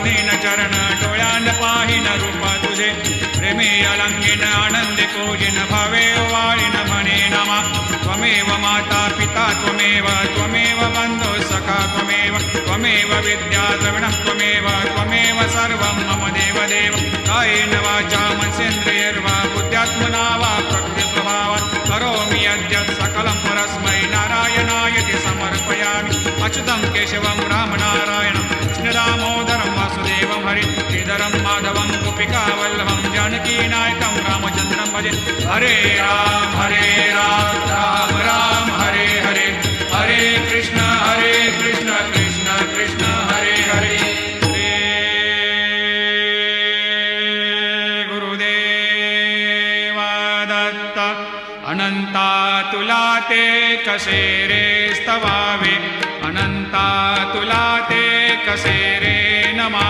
वंदीन चरण डोळ्यान पाहिन रूप तुझे प्रेमी अलंगिन आनंदी पूजिन भावे वाळीन म्हणे नमा त्वमेव माता पिता त्वमेव त्वमेव बंधु सखा त्वमेव त्वमेव विद्या द्रविणं त्वमेव त्वमेव सर्वं मम देवदेव कायेन वाचा मनसेन्द्रियैर्वा बुद्ध्यात्मना वा प्रकृतिस्वभावात् करोमि यद्यत् सकलं परस्मै नारायणायति समर्पयामि अच्युतं केशवं रामनारायणं कृष्णदामोदरं वासुदेवं हरि श्रीधरं माधवं गोपिकावल्लभं जानकीनायकं रामचन्द्रं भजे हरे राम राम राम हरे हरे हरे कृष्ण कृष्ण कृष्ण हरे हरे श्री गुरुदेवा दत्त अनंता तुला ते कसे रे स्तवावे अनंता तुला ते कसे रे नमा